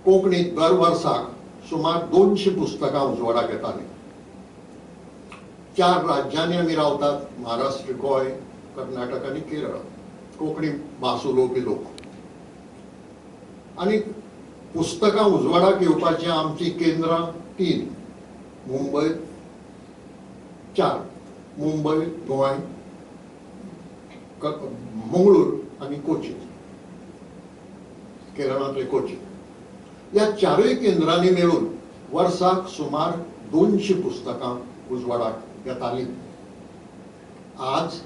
कोंकणीत दर वर्साक सुमार 200 पुस्तकां उजवाडाक येतालीं. 4 राज्यांनी आमी रावतात, महाराष्ट्र, गोंय, कर्नाटक आनी केरळ. कोंकणी भास उलोवपी लोक. आनी पुस्तकां उजवाडाक येवपाची आमची केंद्रां 3. मुंबय 4. मुंबय, गोंय, मंगळूर आनी कोचीन, केरळांतले कोचीन. ह्या 4 केंद्रांनी मेळून वर्साक सुमार 200 पुस्तकां उजवाडाक येतालीं. आज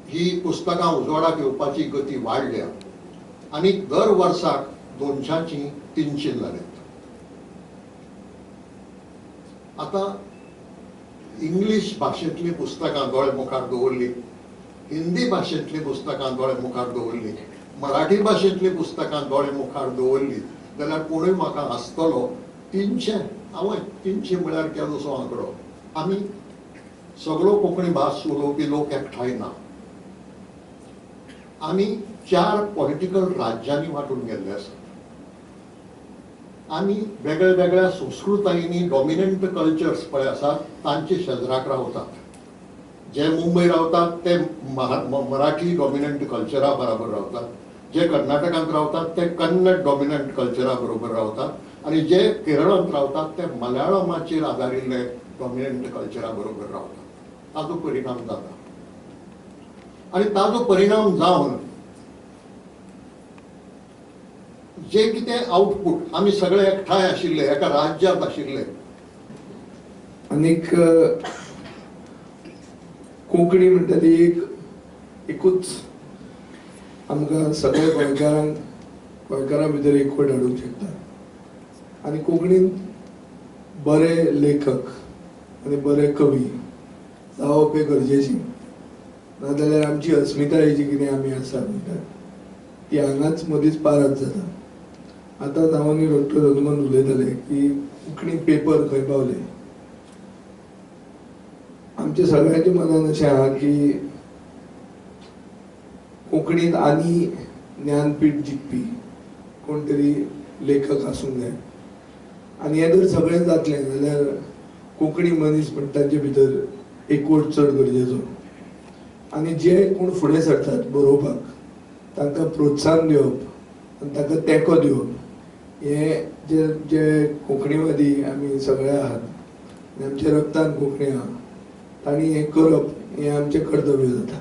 ही पुस्तकां उजवाडाक येवपाची गती वाडल्या आनी दर वर्साक 200ची 300 जाल्यात. आता इंग्लीश भाशेंतली पुस्तकां दोळे मुखार दवरली, हिंदी भाशेंतली पुस्तकां दोळे मुखार दवरली, मराठी भाशेंतली पुस्तकां दोळे मुखार दवरली जाल्यार कोणूय म्हाका हांसतलो. 300 आवय 300 म्हळ्यार केदोसो आंकडो. आमी सगळो कोंकणी भास उलोवपी लोक एकठांय ना. आमी 4 पॉलिटिकल राज्यांनी वांटून गेल्ले आसात. आमी वेगळ्या वेगळ्या संस्कृतायेंनी डॉमिनंट कल्चर्स पळय आसात तांचे शेजराक रावतात. जे मुंबय रावतात ते मराठी डॉमिनंट कल्चरा बरोबर रावतात. जे कर्नाटकांत रावतात ते कन्नड डॉमिनंट कल्चरा बरोबर रावतात आनी जे केरळांत रावतात ते मल्याळमाचेर आदारिल्ले डॉमिनंट कल्चरा बरोबर रावतात. ताजो परिणाम जाता आनी ताजो परिणाम जावन जे कितें आउटपूट आमी सगळे एकठांय आशिल्ले, एका राज्यांत आशिल्ले. आनीक कोंकणी म्हणटा ती एकूच आमकां सगळ्या गोंयकारां भितर एकवट हाडूंक शकता. आनी कोंकणींत बरे लेखक आनी बरे कवी जावप हे गरजेचें. नाजाल्यार आमची अस्मिताय जी कितें आमी आसा म्हणटा ती हांगाच मदींच पारत जाता. आतांच हांव आनी डॉक्टर हनुमंत उलयताले की कोंकणी पेपर खंय पावले. आमच्या सगळ्यांच्या मनान अशें आहा की कोंकणींत आनी ज्ञानपीठ जिखपी कोण तरी लेखक आसूंक जाय. आनी हें जर सगळें जातलें जाल्यार कोंकणी मनीस म्हणटा तांचे भितर एकवट चड गरजेचो. आनी जे कोण फुडें सरतात बरोवपाक तांकां प्रोत्साहन दिवप आनी तांकां तेंको दिवप हे जे कोंकणीवादी आमी सगळे आहात आनी आमच्या रक्तान कोंकणी आहा तांणी हें करप हें आमचें कर्तव्य जाता.